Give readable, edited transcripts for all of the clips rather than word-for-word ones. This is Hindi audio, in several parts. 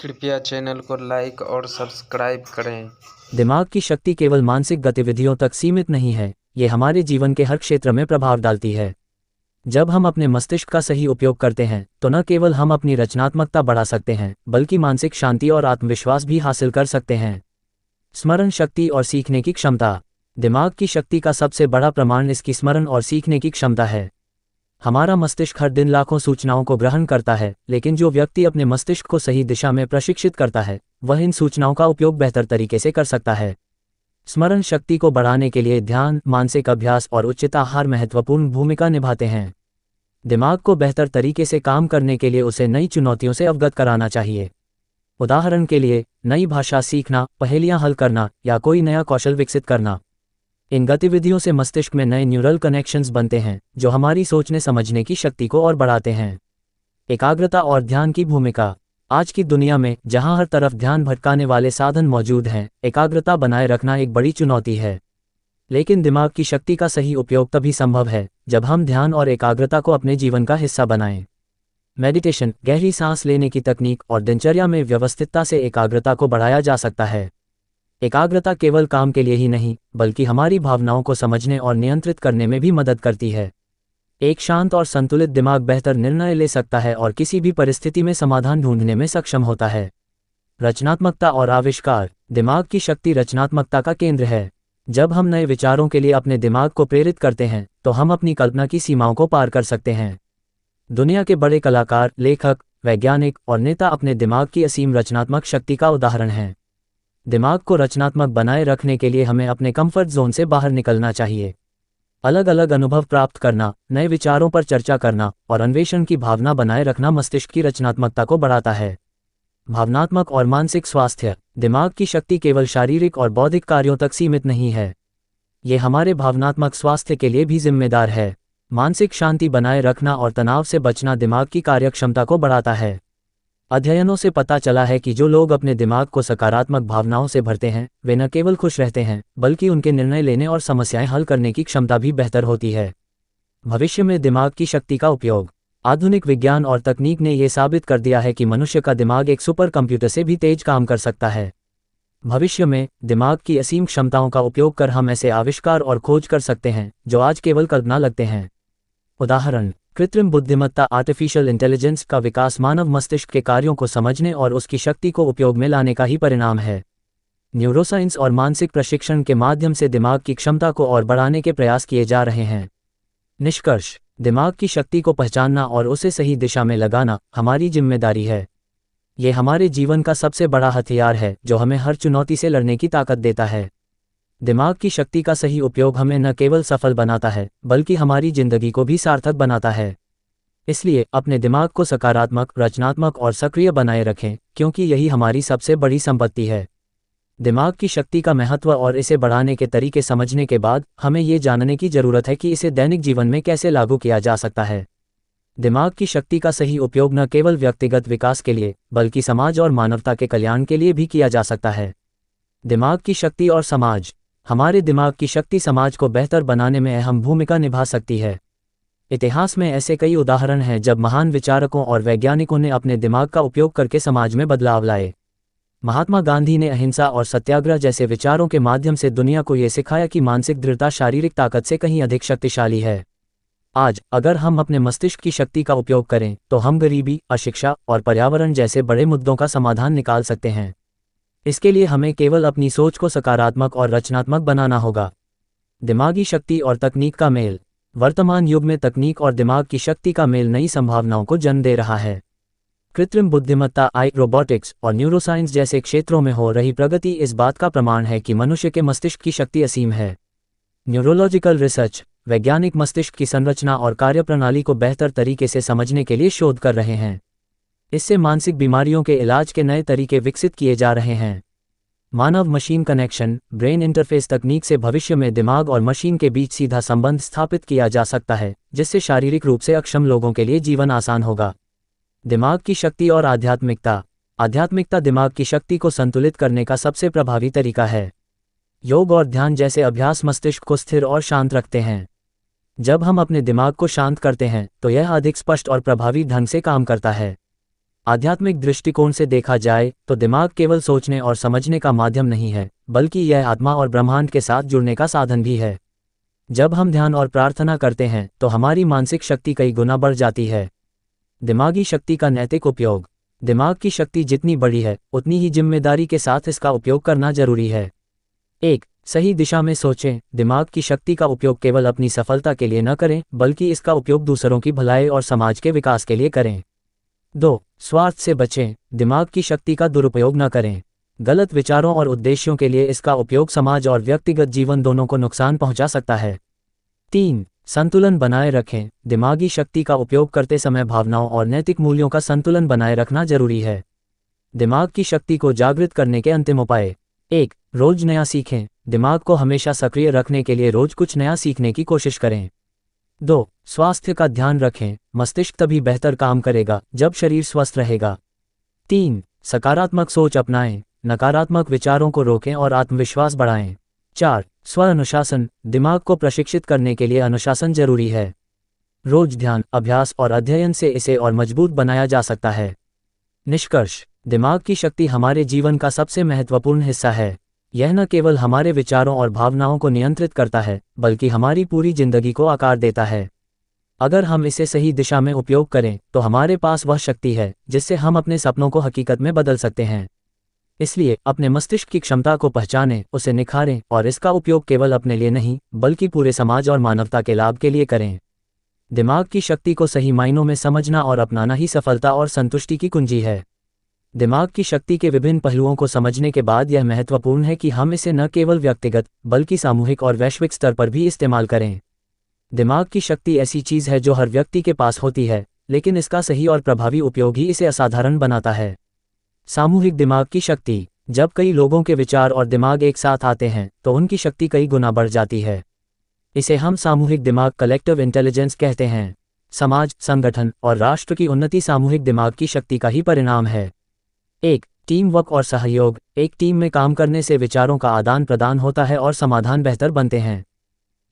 कृपया चैनल को लाइक और सब्सक्राइब करें। दिमाग की शक्ति केवल मानसिक गतिविधियों तक सीमित नहीं है, ये हमारे जीवन के हर क्षेत्र में प्रभाव डालती है। जब हम अपने मस्तिष्क का सही उपयोग करते हैं तो न केवल हम अपनी रचनात्मकता बढ़ा सकते हैं, बल्कि मानसिक शांति और आत्मविश्वास भी हासिल कर सकते हैं। स्मरण शक्ति और सीखने की क्षमता। दिमाग की शक्ति का सबसे बड़ा प्रमाण इसकी स्मरण और सीखने की क्षमता है। हमारा मस्तिष्क हर दिन लाखों सूचनाओं को ग्रहण करता है, लेकिन जो व्यक्ति अपने मस्तिष्क को सही दिशा में प्रशिक्षित करता है, वह इन सूचनाओं का उपयोग बेहतर तरीके से कर सकता है। स्मरण शक्ति को बढ़ाने के लिए ध्यान, मानसिक अभ्यास और उचित आहार महत्वपूर्ण भूमिका निभाते हैं। दिमाग को बेहतर तरीके से काम करने के लिए उसे नई चुनौतियों से अवगत कराना चाहिए। उदाहरण के लिए, नई भाषा सीखना, पहेलियां हल करना या कोई नया कौशल विकसित करना। इन गतिविधियों से मस्तिष्क में नए न्यूरल कनेक्शंस बनते हैं, जो हमारी सोचने समझने की शक्ति को और बढ़ाते हैं। एकाग्रता और ध्यान की भूमिका। आज की दुनिया में, जहां हर तरफ ध्यान भटकाने वाले साधन मौजूद हैं, एकाग्रता बनाए रखना एक बड़ी चुनौती है। लेकिन दिमाग की शक्ति का सही उपयोग तभी संभव है जब हम ध्यान और एकाग्रता को अपने जीवन का हिस्सा बनाएं। मेडिटेशन, गहरी सांस लेने की तकनीक और दिनचर्या में व्यवस्थितता से एकाग्रता को बढ़ाया जा सकता है। एकाग्रता केवल काम के लिए ही नहीं, बल्कि हमारी भावनाओं को समझने और नियंत्रित करने में भी मदद करती है। एक शांत और संतुलित दिमाग बेहतर निर्णय ले सकता है और किसी भी परिस्थिति में समाधान ढूंढने में सक्षम होता है। रचनात्मकता और आविष्कार। दिमाग की शक्ति रचनात्मकता का केंद्र है। जब हम नए विचारों के लिए अपने दिमाग को प्रेरित करते हैं, तो हम अपनी कल्पना की सीमाओं को पार कर सकते हैं। दुनिया के बड़े कलाकार, लेखक, वैज्ञानिक और नेता अपने दिमाग की असीम रचनात्मक शक्ति का उदाहरण हैं। दिमाग को रचनात्मक बनाए रखने के लिए हमें अपने कंफर्ट जोन से बाहर निकलना चाहिए। अलग अलग अनुभव प्राप्त करना, नए विचारों पर चर्चा करना और अन्वेषण की भावना बनाए रखना मस्तिष्क की रचनात्मकता को बढ़ाता है। भावनात्मक और मानसिक स्वास्थ्य। दिमाग की शक्ति केवल शारीरिक और बौद्धिक कार्यों तक सीमित नहीं है, ये हमारे भावनात्मक स्वास्थ्य के लिए भी जिम्मेदार है। मानसिक शांति बनाए रखना और तनाव से बचना दिमाग की कार्यक्षमता को बढ़ाता है। अध्ययनों से पता चला है कि जो लोग अपने दिमाग को सकारात्मक भावनाओं से भरते हैं, वे न केवल खुश रहते हैं, बल्कि उनके निर्णय लेने और समस्याएं हल करने की क्षमता भी बेहतर होती है। भविष्य में दिमाग की शक्ति का उपयोग। आधुनिक विज्ञान और तकनीक ने यह साबित कर दिया है कि मनुष्य का दिमाग एक सुपर कंप्यूटर से भी तेज काम कर सकता है। भविष्य में दिमाग की असीम क्षमताओं का उपयोग कर हम ऐसे आविष्कार और खोज कर सकते हैं जो आज केवल कल्पना लगते हैं। उदाहरण, कृत्रिम बुद्धिमत्ता आर्टिफिशियल इंटेलिजेंस का विकास मानव मस्तिष्क के कार्यों को समझने और उसकी शक्ति को उपयोग में लाने का ही परिणाम है। न्यूरोसाइंस और मानसिक प्रशिक्षण के माध्यम से दिमाग की क्षमता को और बढ़ाने के प्रयास किए जा रहे हैं। निष्कर्ष, दिमाग की शक्ति को पहचानना और उसे सही दिशा में लगाना हमारी जिम्मेदारी है। ये हमारे जीवन का सबसे बड़ा हथियार है जो हमें हर चुनौती से लड़ने की ताकत देता है। दिमाग की शक्ति का सही उपयोग हमें न केवल सफल बनाता है, बल्कि हमारी जिंदगी को भी सार्थक बनाता है। इसलिए अपने दिमाग को सकारात्मक, रचनात्मक और सक्रिय बनाए रखें, क्योंकि यही हमारी सबसे बड़ी संपत्ति है। दिमाग की शक्ति का महत्व और इसे बढ़ाने के तरीके समझने के बाद, हमें ये जानने की जरूरत है कि इसे दैनिक जीवन में कैसे लागू किया जा सकता है। दिमाग की शक्ति का सही उपयोग न केवल व्यक्तिगत विकास के लिए, बल्कि समाज और मानवता के कल्याण के लिए भी किया जा सकता है। दिमाग की शक्ति और समाज। हमारे दिमाग की शक्ति समाज को बेहतर बनाने में अहम भूमिका निभा सकती है। इतिहास में ऐसे कई उदाहरण हैं जब महान विचारकों और वैज्ञानिकों ने अपने दिमाग का उपयोग करके समाज में बदलाव लाए। महात्मा गांधी ने अहिंसा और सत्याग्रह जैसे विचारों के माध्यम से दुनिया को यह सिखाया कि मानसिक दृढ़ता शारीरिक ताकत से कहीं अधिक शक्तिशाली है। आज अगर हम अपने मस्तिष्क की शक्ति का उपयोग करें, तो हम गरीबी, अशिक्षा और पर्यावरण जैसे बड़े मुद्दों का समाधान निकाल सकते हैं। इसके लिए हमें केवल अपनी सोच को सकारात्मक और रचनात्मक बनाना होगा। दिमागी शक्ति और तकनीक का मेल। वर्तमान युग में तकनीक और दिमाग की शक्ति का मेल नई संभावनाओं को जन्म दे रहा है। कृत्रिम बुद्धिमत्ता, आई रोबोटिक्स और न्यूरोसाइंस जैसे क्षेत्रों में हो रही प्रगति इस बात का प्रमाण है कि मनुष्य के मस्तिष्क की शक्ति असीम है। न्यूरोलॉजिकल रिसर्च, वैज्ञानिक मस्तिष्क की संरचना और कार्यप्रणाली को बेहतर तरीके से समझने के लिए शोध कर रहे हैं। इससे मानसिक बीमारियों के इलाज के नए तरीके विकसित किए जा रहे हैं। मानव मशीन कनेक्शन, ब्रेन इंटरफेस तकनीक से भविष्य में दिमाग और मशीन के बीच सीधा संबंध स्थापित किया जा सकता है, जिससे शारीरिक रूप से अक्षम लोगों के लिए जीवन आसान होगा। दिमाग की शक्ति और आध्यात्मिकता। आध्यात्मिकता दिमाग की शक्ति को संतुलित करने का सबसे प्रभावी तरीका है। योग और ध्यान जैसे अभ्यास मस्तिष्क को स्थिर और शांत रखते हैं। जब हम अपने दिमाग को शांत करते हैं, तो यह अधिक स्पष्ट और प्रभावी ढंग से काम करता है। आध्यात्मिक दृष्टिकोण से देखा जाए तो दिमाग केवल सोचने और समझने का माध्यम नहीं है, बल्कि यह आत्मा और ब्रह्मांड के साथ जुड़ने का साधन भी है। जब हम ध्यान और प्रार्थना करते हैं तो हमारी मानसिक शक्ति कई गुना बढ़ जाती है। दिमागी शक्ति का नैतिक उपयोग। दिमाग की शक्ति जितनी बड़ी है, उतनी ही जिम्मेदारी के साथ इसका उपयोग करना जरूरी है। 1. सही दिशा में सोचें। दिमाग की शक्ति का उपयोग केवल अपनी सफलता के लिए न करें, बल्कि इसका उपयोग दूसरों की भलाई और समाज के विकास के लिए करें। 2. स्वार्थ से बचें। दिमाग की शक्ति का दुरुपयोग न करें। गलत विचारों और उद्देश्यों के लिए इसका उपयोग समाज और व्यक्तिगत जीवन दोनों को नुकसान पहुंचा सकता है। 3. संतुलन बनाए रखें। दिमागी शक्ति का उपयोग करते समय भावनाओं और नैतिक मूल्यों का संतुलन बनाए रखना जरूरी है। दिमाग की शक्ति को जागृत करने के अंतिम उपाय। 1. रोज नया सीखें। दिमाग को हमेशा सक्रिय रखने के लिए रोज कुछ नया सीखने की कोशिश करें। 2. स्वास्थ्य का ध्यान रखें। मस्तिष्क तभी बेहतर काम करेगा जब शरीर स्वस्थ रहेगा। 3. सकारात्मक सोच अपनाएं। नकारात्मक विचारों को रोकें और आत्मविश्वास बढ़ाएं। 4. स्व अनुशासन। दिमाग को प्रशिक्षित करने के लिए अनुशासन जरूरी है। रोज ध्यान, अभ्यास और अध्ययन से इसे और मजबूत बनाया जा सकता है। निष्कर्ष। दिमाग की शक्ति हमारे जीवन का सबसे महत्वपूर्ण हिस्सा है। यह न केवल हमारे विचारों और भावनाओं को नियंत्रित करता है, बल्कि हमारी पूरी जिंदगी को आकार देता है। अगर हम इसे सही दिशा में उपयोग करें तो हमारे पास वह शक्ति है जिससे हम अपने सपनों को हकीकत में बदल सकते हैं। इसलिए अपने मस्तिष्क की क्षमता को पहचानें, उसे निखारें और इसका उपयोग केवल अपने लिए नहीं, बल्कि पूरे समाज और मानवता के लाभ के लिए करें। दिमाग की शक्ति को सही मायनों में समझना और अपनाना ही सफलता और संतुष्टि की कुंजी है। दिमाग की शक्ति के विभिन्न पहलुओं को समझने के बाद यह महत्वपूर्ण है कि हम इसे न केवल व्यक्तिगत बल्कि सामूहिक और वैश्विक स्तर पर भी इस्तेमाल करें। दिमाग की शक्ति ऐसी चीज है जो हर व्यक्ति के पास होती है, लेकिन इसका सही और प्रभावी उपयोग ही इसे असाधारण बनाता है। सामूहिक दिमाग की शक्ति। जब कई लोगों के विचार और दिमाग एक साथ आते हैं तो उनकी शक्ति कई गुना बढ़ जाती है। इसे हम सामूहिक दिमाग, कलेक्टिव इंटेलिजेंस कहते हैं। समाज, संगठन और राष्ट्र की उन्नति सामूहिक दिमाग की शक्ति का ही परिणाम है। 1. टीम वर्क और सहयोग। एक टीम में काम करने से विचारों का आदान प्रदान होता है और समाधान बेहतर बनते हैं।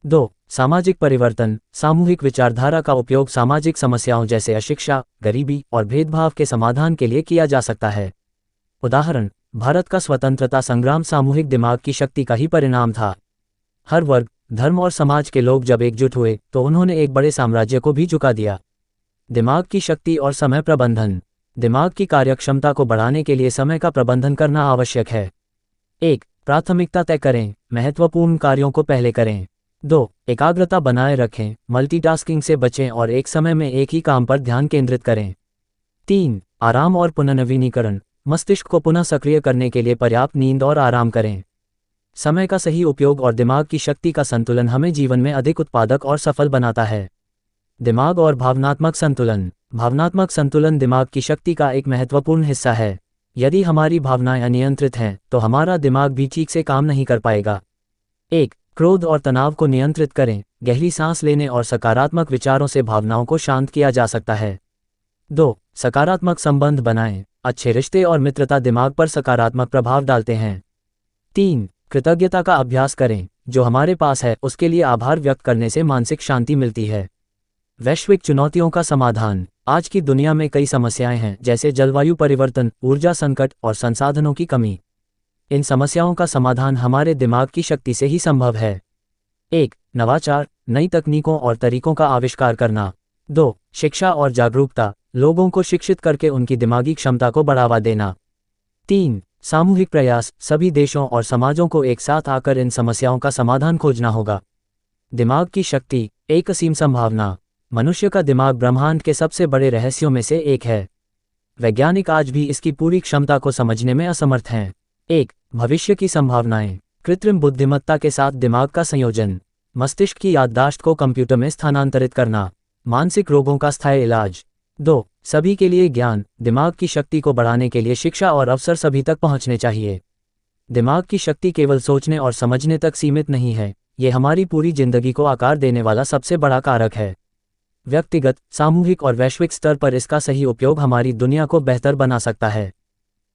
2. सामाजिक परिवर्तन। सामूहिक विचारधारा का उपयोग सामाजिक समस्याओं जैसे अशिक्षा, गरीबी और भेदभाव के समाधान के लिए किया जा सकता है। उदाहरण, भारत का स्वतंत्रता संग्राम सामूहिक दिमाग की शक्ति का ही परिणाम था। हर वर्ग, धर्म और समाज के लोग जब एकजुट हुए तो उन्होंने एक बड़े साम्राज्य को भी झुका दिया। दिमाग की शक्ति और समय प्रबंधन। दिमाग की कार्यक्षमता को बढ़ाने के लिए समय का प्रबंधन करना आवश्यक है। 1. प्राथमिकता तय करें। महत्वपूर्ण कार्यों को पहले करें। 2. एकाग्रता बनाए रखें। मल्टीटास्किंग से बचें और एक समय में एक ही काम पर ध्यान केंद्रित करें। 3. आराम और पुनर्नवीनीकरण। मस्तिष्क को पुनः सक्रिय करने के लिए पर्याप्त नींद और आराम करें। समय का सही उपयोग और दिमाग की शक्ति का संतुलन हमें जीवन में अधिक उत्पादक और सफल बनाता है। दिमाग और भावनात्मक संतुलन। भावनात्मक संतुलन दिमाग की शक्ति का एक महत्वपूर्ण हिस्सा है। यदि हमारी भावनाएं अनियंत्रित हैं तो हमारा दिमाग भी ठीक से काम नहीं कर पाएगा। 1. क्रोध और तनाव को नियंत्रित करें। गहरी सांस लेने और सकारात्मक विचारों से भावनाओं को शांत किया जा सकता है। 2. सकारात्मक संबंध बनाएं। अच्छे रिश्ते और मित्रता दिमाग पर सकारात्मक प्रभाव डालते हैं। 3. कृतज्ञता का अभ्यास करें। जो हमारे पास है उसके लिए आभार व्यक्त करने से मानसिक शांति मिलती है। वैश्विक चुनौतियों का समाधान। आज की दुनिया में कई समस्याएं हैं, जैसे जलवायु परिवर्तन, ऊर्जा संकट और संसाधनों की कमी। इन समस्याओं का समाधान हमारे दिमाग की शक्ति से ही संभव है। 1. नवाचार, नई तकनीकों और तरीकों का आविष्कार करना। 2. शिक्षा और जागरूकता, लोगों को शिक्षित करके उनकी दिमागी क्षमता को बढ़ावा देना। 3. सामूहिक प्रयास, सभी देशों और समाजों को एक साथ आकर इन समस्याओं का समाधान खोजना होगा। दिमाग की शक्ति, एक असीम संभावना। मनुष्य का दिमाग ब्रह्मांड के सबसे बड़े रहस्यों में से एक है। वैज्ञानिक आज भी इसकी पूरी क्षमता को समझने में असमर्थ हैं। 1. भविष्य की संभावनाएं। कृत्रिम बुद्धिमत्ता के साथ दिमाग का संयोजन। मस्तिष्क की याददाश्त को कंप्यूटर में स्थानांतरित करना। मानसिक रोगों का स्थायी इलाज। 2. सभी के लिए ज्ञान। दिमाग की शक्ति को बढ़ाने के लिए शिक्षा और अवसर सभी तक पहुंचने चाहिए। दिमाग की शक्ति केवल सोचने और समझने तक सीमित नहीं है, ये हमारी पूरी जिंदगी को आकार देने वाला सबसे बड़ा कारक है। व्यक्तिगत, सामूहिक और वैश्विक स्तर पर इसका सही उपयोग हमारी दुनिया को बेहतर बना सकता है।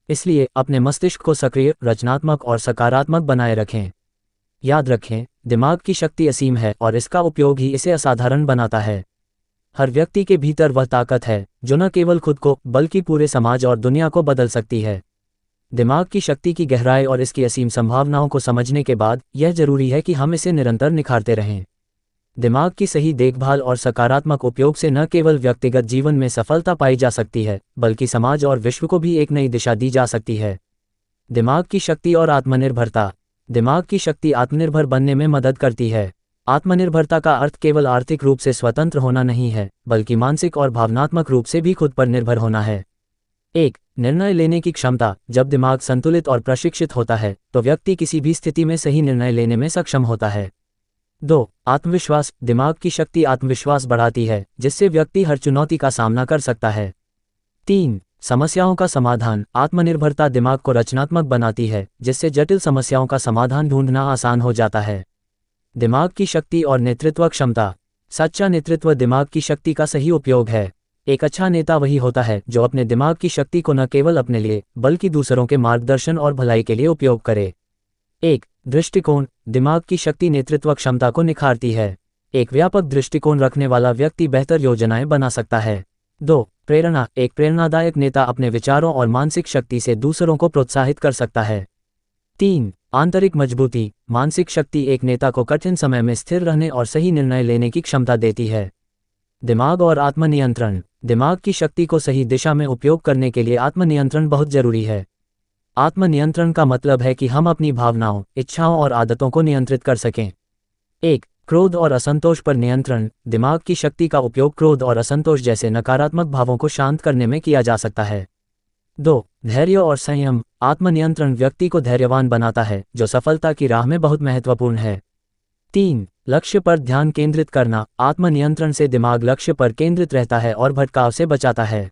इसलिए अपने मस्तिष्क को सक्रिय, रचनात्मक और सकारात्मक बनाए रखें। याद रखें, दिमाग की शक्ति असीम है और इसका उपयोग ही इसे असाधारण बनाता है। हर व्यक्ति के भीतर वह ताकत है जो न केवल खुद को बल्कि पूरे समाज और दुनिया को बदल सकती है। दिमाग की शक्ति की गहराई और इसकी असीम संभावनाओं को समझने के बाद यह जरूरी है कि हम इसे निरंतर निखारते रहें। दिमाग की सही देखभाल और सकारात्मक उपयोग से न केवल व्यक्तिगत जीवन में सफलता पाई जा सकती है बल्कि समाज और विश्व को भी एक नई दिशा दी जा सकती है। दिमाग की शक्ति और आत्मनिर्भरता। दिमाग की शक्ति आत्मनिर्भर बनने में मदद करती है। आत्मनिर्भरता का अर्थ केवल आर्थिक रूप से स्वतंत्र होना नहीं है बल्कि मानसिक और भावनात्मक रूप से भी खुद पर निर्भर होना है। 1. निर्णय लेने की क्षमता। जब दिमाग संतुलित और प्रशिक्षित होता है तो व्यक्ति किसी भी स्थिति में सही निर्णय लेने में सक्षम होता है। 2. आत्मविश्वास। दिमाग की शक्ति आत्मविश्वास बढ़ाती है जिससे व्यक्ति हर चुनौती का सामना कर सकता है। 3. समस्याओं का समाधान। आत्मनिर्भरता दिमाग को रचनात्मक बनाती है जिससे जटिल समस्याओं का समाधान ढूंढना आसान हो जाता है। दिमाग की शक्ति और नेतृत्व क्षमता। सच्चा नेतृत्व दिमाग की शक्ति का सही उपयोग है। एक अच्छा नेता वही होता है जो अपने दिमाग की शक्ति को न केवल अपने लिए बल्कि दूसरों के मार्गदर्शन और भलाई के लिए उपयोग करे। 1. दृष्टिकोण। दिमाग की शक्ति नेतृत्व क्षमता को निखारती है। एक व्यापक दृष्टिकोण रखने वाला व्यक्ति बेहतर योजनाएं बना सकता है। 2. प्रेरणा। एक प्रेरणादायक नेता अपने विचारों और मानसिक शक्ति से दूसरों को प्रोत्साहित कर सकता है। 3. आंतरिक मजबूती। मानसिक शक्ति एक नेता को कठिन समय में स्थिर रहने और सही निर्णय लेने की क्षमता देती है। दिमाग और आत्मनियंत्रण। दिमाग की शक्ति को सही दिशा में उपयोग करने के लिए आत्मनियंत्रण बहुत जरूरी है। आत्मनियंत्रण का मतलब है कि हम अपनी भावनाओं, इच्छाओं और आदतों को नियंत्रित कर सकें। 1. क्रोध और असंतोष पर नियंत्रण। दिमाग की शक्ति का उपयोग क्रोध और असंतोष जैसे नकारात्मक भावों को शांत करने में किया जा सकता है। 2. धैर्य और संयम। आत्मनियंत्रण व्यक्ति को धैर्यवान बनाता है जो सफलता की राह में बहुत महत्वपूर्ण है। 3. लक्ष्य पर ध्यान केंद्रित करना। आत्मनियंत्रण से दिमाग लक्ष्य पर केंद्रित रहता है और भटकाव से बचाता है।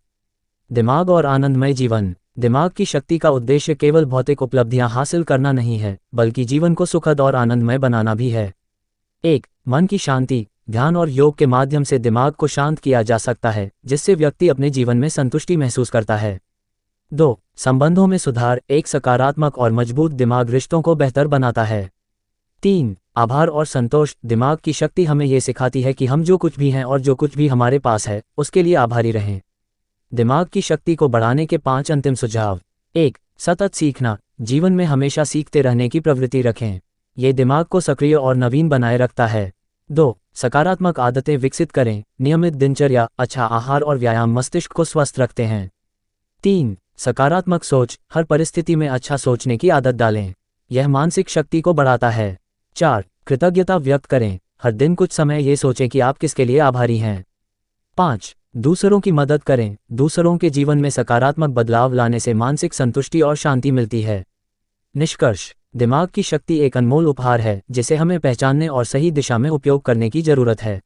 दिमाग और आनंदमय जीवन। दिमाग की शक्ति का उद्देश्य केवल भौतिक उपलब्धियां हासिल करना नहीं है बल्कि जीवन को सुखद और आनंदमय बनाना भी है। 1. मन की शांति। ध्यान और योग के माध्यम से दिमाग को शांत किया जा सकता है जिससे व्यक्ति अपने जीवन में संतुष्टि महसूस करता है। 2. संबंधों में सुधार। एक सकारात्मक और मजबूत दिमाग रिश्तों को बेहतर बनाता है। 3. आभार और संतोष। दिमाग की शक्ति हमें ये सिखाती है कि हम जो कुछ भी हैं और जो कुछ भी हमारे पास है उसके लिए आभारी रहें। दिमाग की शक्ति को बढ़ाने के 5 अंतिम सुझाव। 1. सतत सीखना। जीवन में हमेशा सीखते रहने की प्रवृत्ति रखें। ये दिमाग को सक्रिय और नवीन बनाए रखता है। 2. सकारात्मक आदतें विकसित करें। नियमित दिनचर्या, अच्छा आहार और व्यायाम मस्तिष्क को स्वस्थ रखते हैं। 3. सकारात्मक सोच। हर परिस्थिति में अच्छा सोचने की आदत डालें। यह मानसिक शक्ति को बढ़ाता है। 4. कृतज्ञता व्यक्त करें। हर दिन कुछ समय ये सोचें कि आप किसके लिए आभारी हैं। 5. दूसरों की मदद करें। दूसरों के जीवन में सकारात्मक बदलाव लाने से मानसिक संतुष्टि और शांति मिलती है। निष्कर्ष। दिमाग की शक्ति एक अनमोल उपहार है जिसे हमें पहचानने और सही दिशा में उपयोग करने की जरूरत है।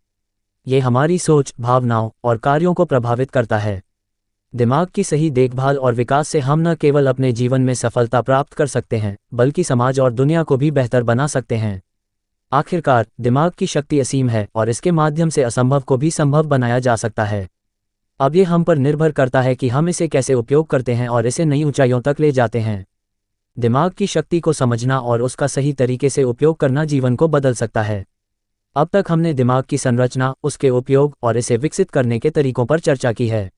ये हमारी सोच, भावनाओं और कार्यों को प्रभावित करता है। दिमाग की सही देखभाल और विकास से हम न केवल अपने जीवन में सफलता प्राप्त कर सकते हैं बल्कि समाज और दुनिया को भी बेहतर बना सकते हैं। आखिरकार, दिमाग की शक्ति असीम है और इसके माध्यम से असंभव को भी संभव बनाया जा सकता है। अब ये हम पर निर्भर करता है कि हम इसे कैसे उपयोग करते हैं और इसे नई ऊंचाइयों तक ले जाते हैं। दिमाग की शक्ति को समझना और उसका सही तरीके से उपयोग करना जीवन को बदल सकता है। अब तक हमने दिमाग की संरचना, उसके उपयोग और इसे विकसित करने के तरीकों पर चर्चा की है।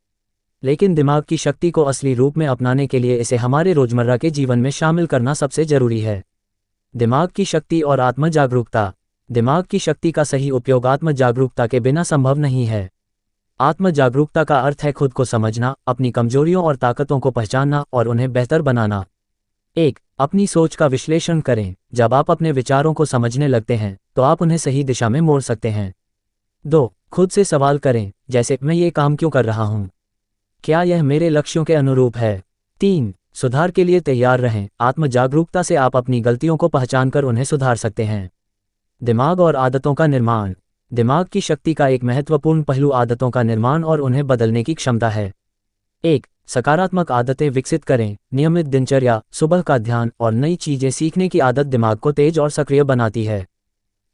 लेकिन दिमाग की शक्ति को असली रूप में अपनाने के लिए इसे हमारे रोजमर्रा के जीवन में शामिल करना सबसे जरूरी है। दिमाग की शक्ति और आत्म जागरूकता। दिमाग की शक्ति का सही उपयोग आत्म जागरूकता के बिना संभव नहीं है। आत्म जागरूकता का अर्थ है खुद को समझना, अपनी कमजोरियों और ताकतों को पहचानना और उन्हें बेहतर बनाना। 1. अपनी सोच का विश्लेषण करें। जब आप अपने विचारों को समझने लगते हैं तो आप उन्हें सही दिशा में मोड़ सकते हैं। 2. खुद से सवाल करें, जैसे मैं ये काम क्यों कर रहा हूँ? क्या यह मेरे लक्ष्यों के अनुरूप है? 3. सुधार के लिए तैयार रहें। आत्म जागरूकता से आप अपनी गलतियों को पहचानकर उन्हें सुधार सकते हैं। दिमाग और आदतों का निर्माण। दिमाग की शक्ति का एक महत्वपूर्ण पहलू आदतों का निर्माण और उन्हें बदलने की क्षमता है। 1. सकारात्मक आदतें विकसित करें। नियमित दिनचर्या, सुबह का ध्यान और नई चीजें सीखने की आदत दिमाग को तेज और सक्रिय बनाती है।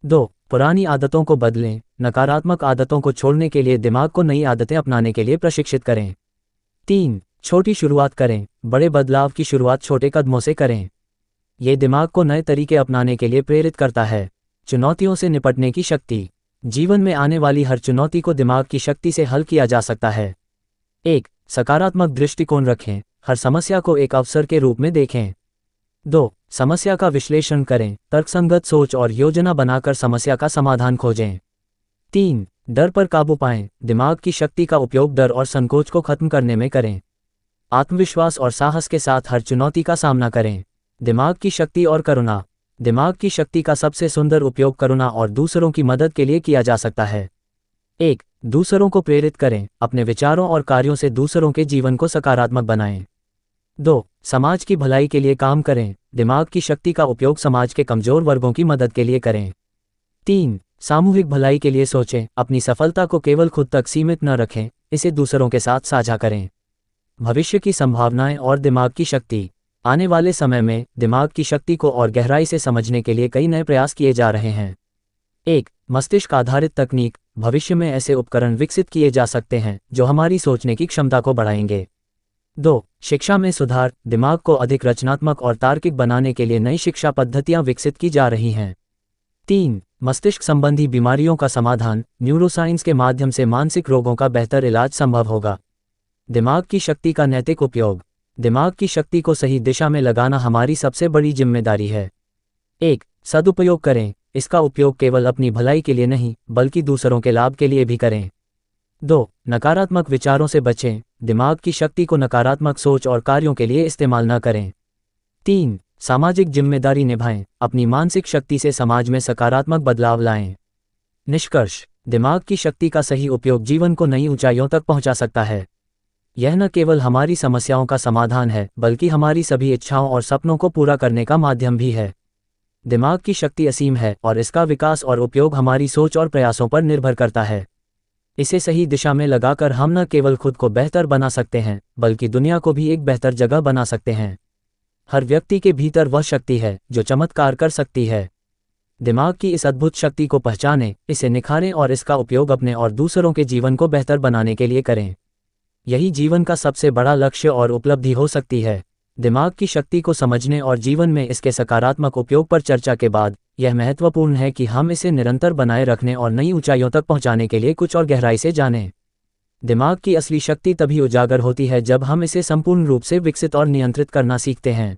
2. पुरानी आदतों को बदलें। नकारात्मक आदतों को छोड़ने के लिए दिमाग को नई आदतें अपनाने के लिए प्रशिक्षित करें। 3. छोटी शुरुआत करें। बड़े बदलाव की शुरुआत छोटे कदमों से करें। ये दिमाग को नए तरीके अपनाने के लिए प्रेरित करता है। चुनौतियों से निपटने की शक्ति। जीवन में आने वाली हर चुनौती को दिमाग की शक्ति से हल किया जा सकता है। 1. सकारात्मक दृष्टिकोण रखें, हर समस्या को एक अवसर के रूप में देखें। 2. समस्या का विश्लेषण करें, तर्कसंगत सोच और योजना बनाकर समस्या का समाधान खोजें। 3. डर पर काबू पाएं, दिमाग की शक्ति का उपयोग डर और संकोच को खत्म करने में करें। आत्मविश्वास और साहस के साथ हर चुनौती का सामना करें। दिमाग की शक्ति और करुणा। दिमाग की शक्ति का सबसे सुंदर उपयोग करुणा और दूसरों की मदद के लिए किया जा सकता है। 1. दूसरों को प्रेरित करें, अपने विचारों और कार्यों से दूसरों के जीवन को सकारात्मक बनाएं। 2. समाज की भलाई के लिए काम करें, दिमाग की शक्ति का उपयोग समाज के कमजोर वर्गों की मदद के लिए करें। 3. सामूहिक भलाई के लिए सोचें, अपनी सफलता को केवल खुद तक सीमित न रखें, इसे दूसरों के साथ साझा करें। भविष्य की संभावनाएं और दिमाग की शक्ति। आने वाले समय में दिमाग की शक्ति को और गहराई से समझने के लिए कई नए प्रयास किए जा रहे हैं। 1. मस्तिष्क आधारित तकनीक। भविष्य में ऐसे उपकरण विकसित किए जा सकते हैं जो हमारी सोचने की क्षमता को बढ़ाएंगे। 2. शिक्षा में सुधार। दिमाग को अधिक रचनात्मक और तार्किक बनाने के लिए नई शिक्षा पद्धतियां विकसित की जा रही हैं। 3. मस्तिष्क संबंधी बीमारियों का समाधान। न्यूरोसाइंस के माध्यम से मानसिक रोगों का बेहतर इलाज संभव होगा। दिमाग की शक्ति का नैतिक उपयोग। दिमाग की शक्ति को सही दिशा में लगाना हमारी सबसे बड़ी जिम्मेदारी है। 1. सदुपयोग करें, इसका उपयोग केवल अपनी भलाई के लिए नहीं बल्कि दूसरों के लाभ के लिए भी करें। 2. नकारात्मक विचारों से बचें, दिमाग की शक्ति को नकारात्मक सोच और कार्यों के लिए इस्तेमाल न करें। 3. सामाजिक जिम्मेदारी निभाएं, अपनी मानसिक शक्ति से समाज में सकारात्मक बदलाव लाएं। निष्कर्ष। दिमाग की शक्ति का सही उपयोग जीवन को नई ऊंचाइयों तक पहुंचा सकता है। यह न केवल हमारी समस्याओं का समाधान है बल्कि हमारी सभी इच्छाओं और सपनों को पूरा करने का माध्यम भी है। दिमाग की शक्ति असीम है और इसका विकास और उपयोग हमारी सोच और प्रयासों पर निर्भर करता है। इसे सही दिशा में लगाकर हम न केवल खुद को बेहतर बना सकते हैं बल्कि दुनिया को भी एक बेहतर जगह बना सकते हैं। हर व्यक्ति के भीतर वह शक्ति है जो चमत्कार कर सकती है। दिमाग की इस अद्भुत शक्ति को पहचानें, इसे निखारें और इसका उपयोग अपने और दूसरों के जीवन को बेहतर बनाने के लिए करें। यही जीवन का सबसे बड़ा लक्ष्य और उपलब्धि हो सकती है। दिमाग की शक्ति को समझने और जीवन में इसके सकारात्मक उपयोग पर चर्चा के बाद यह महत्वपूर्ण है कि हम इसे निरंतर बनाए रखने और नई ऊंचाइयों तक पहुंचाने के लिए कुछ और गहराई से जानें। दिमाग की असली शक्ति तभी उजागर होती है जब हम इसे संपूर्ण रूप से विकसित और नियंत्रित करना सीखते हैं।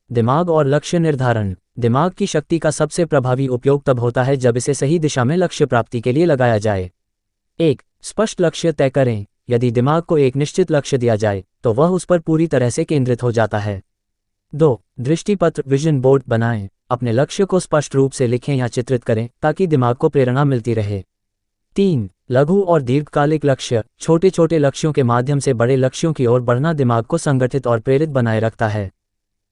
दिमाग और लक्ष्य निर्धारण। दिमाग की शक्ति का सबसे प्रभावी उपयोग तब होता है जब इसे सही दिशा में लक्ष्य प्राप्ति के लिए लगाया जाए। 1. स्पष्ट लक्ष्य तय करें। यदि दिमाग को एक निश्चित लक्ष्य दिया जाए तो वह उस पर पूरी तरह से केंद्रित हो जाता है। 2. दृष्टिपत्र विजन बोर्ड बनाएं, अपने लक्ष्य को स्पष्ट रूप से लिखें या चित्रित करें ताकि दिमाग को प्रेरणा मिलती रहे। 3. लघु और दीर्घकालिक लक्ष्य। छोटे छोटे लक्ष्यों के माध्यम से बड़े लक्ष्यों की ओर बढ़ना दिमाग को संगठित और प्रेरित बनाए रखता है।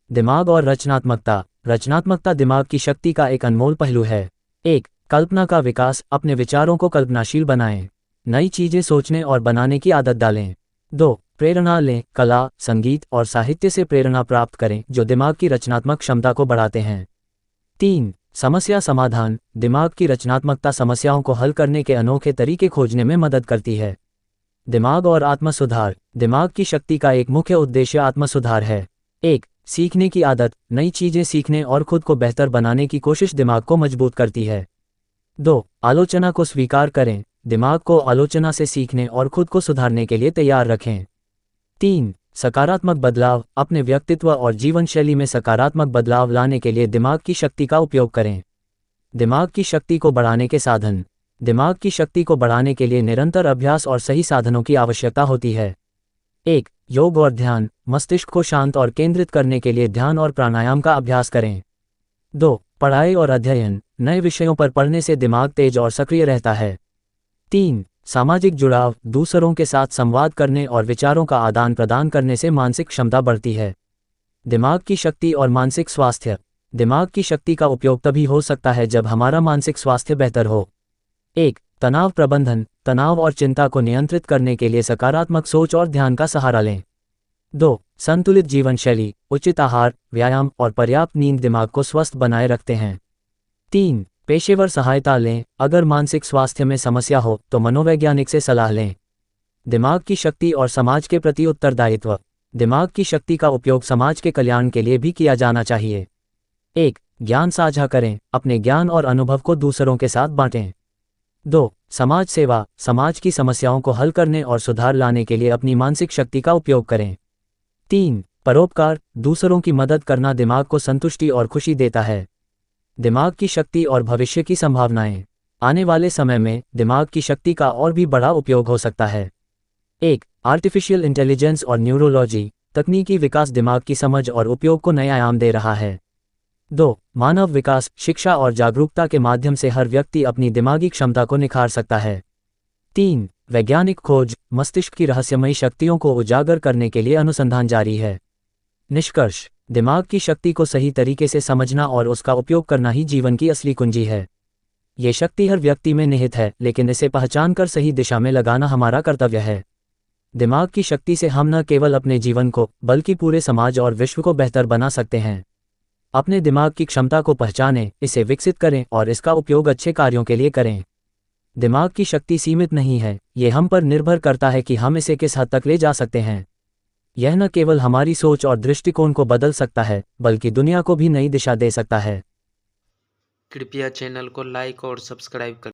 दिमाग और रचनात्मकता। रचनात्मकता दिमाग की शक्ति का एक अनमोल पहलू है। 1. कल्पना का विकास। अपने विचारों को कल्पनाशील बनाएं, नई चीजें सोचने और बनाने की आदत डालें। 2. प्रेरणा लें, कला, संगीत और साहित्य से प्रेरणा प्राप्त करें जो दिमाग की रचनात्मक क्षमता को बढ़ाते हैं। 3. समस्या समाधान। दिमाग की रचनात्मकता समस्याओं को हल करने के अनोखे तरीके खोजने में मदद करती है। दिमाग और आत्मसुधार। दिमाग की शक्ति का एक मुख्य उद्देश्य आत्मसुधार है। 1. सीखने की आदत। नई चीजें सीखने और खुद को बेहतर बनाने की कोशिश दिमाग को मजबूत करती है। 2. आलोचना को स्वीकार करें। दिमाग को आलोचना से सीखने और खुद को सुधारने के लिए तैयार रखें। 3. सकारात्मक बदलाव। अपने व्यक्तित्व और जीवन शैली में सकारात्मक बदलाव लाने के लिए दिमाग की शक्ति का उपयोग करें। दिमाग की शक्ति को बढ़ाने के साधन। दिमाग की शक्ति को बढ़ाने के लिए निरंतर अभ्यास और सही साधनों की आवश्यकता होती है। 1. योग और ध्यान। मस्तिष्क को शांत और केंद्रित करने के लिए ध्यान और प्राणायाम का अभ्यास करें। 2. पढ़ाई और अध्ययन। नए विषयों पर पढ़ने से दिमाग तेज और सक्रिय रहता है। 3. सामाजिक जुड़ाव। दूसरों के साथ संवाद करने और विचारों का आदान प्रदान करने से मानसिक क्षमता बढ़ती है। दिमाग की शक्ति और मानसिक स्वास्थ्य। दिमाग की शक्ति का उपयोग तभी हो सकता है जब हमारा मानसिक स्वास्थ्य बेहतर हो। 1. तनाव प्रबंधन। तनाव और चिंता को नियंत्रित करने के लिए सकारात्मक सोच और ध्यान का सहारा लें। 2. संतुलित जीवन शैली। उचित आहार, व्यायाम और पर्याप्त नींद दिमाग को स्वस्थ बनाए रखते हैं। 3. पेशेवर सहायता लें। अगर मानसिक स्वास्थ्य में समस्या हो तो मनोवैज्ञानिक से सलाह लें। दिमाग की शक्ति और समाज के प्रति उत्तरदायित्व। दिमाग की शक्ति का उपयोग समाज के कल्याण के लिए भी किया जाना चाहिए। 1. ज्ञान साझा करें। अपने ज्ञान और अनुभव को दूसरों के साथ बांटें। 2. समाज सेवा, समाज की समस्याओं को हल करने और सुधार लाने के लिए अपनी मानसिक शक्ति का उपयोग करें। 3. परोपकार, दूसरों की मदद करना दिमाग को संतुष्टि और खुशी देता है। दिमाग की शक्ति और भविष्य की संभावनाएं। आने वाले समय में दिमाग की शक्ति का और भी बड़ा उपयोग हो सकता है। 1. आर्टिफिशियल इंटेलिजेंस और न्यूरोलॉजी, तकनीकी विकास दिमाग की समझ और उपयोग को नए आयाम दे रहा है। 2. मानव विकास, शिक्षा और जागरूकता के माध्यम से हर व्यक्ति अपनी दिमागी क्षमता को निखार सकता है। 3. वैज्ञानिक खोज, मस्तिष्क की रहस्यमयी शक्तियों को उजागर करने के लिए अनुसंधान जारी है। निष्कर्ष, दिमाग की शक्ति को सही तरीके से समझना और उसका उपयोग करना ही जीवन की असली कुंजी है। ये शक्ति हर व्यक्ति में निहित है, लेकिन इसे पहचानकर सही दिशा में लगाना हमारा कर्तव्य है। दिमाग की शक्ति से हम न केवल अपने जीवन को, बल्कि पूरे समाज और विश्व को बेहतर बना सकते हैं। अपने दिमाग की क्षमता को पहचानें, इसे विकसित करें और इसका उपयोग अच्छे कार्यों के लिए करें। दिमाग की शक्ति सीमित नहीं है, ये हम पर निर्भर करता है कि हम इसे किस हद तक ले जा सकते हैं। यह न केवल हमारी सोच और दृष्टिकोण को बदल सकता है, बल्कि दुनिया को भी नई दिशा दे सकता है। कृपया चैनल को लाइक और सब्सक्राइब करें।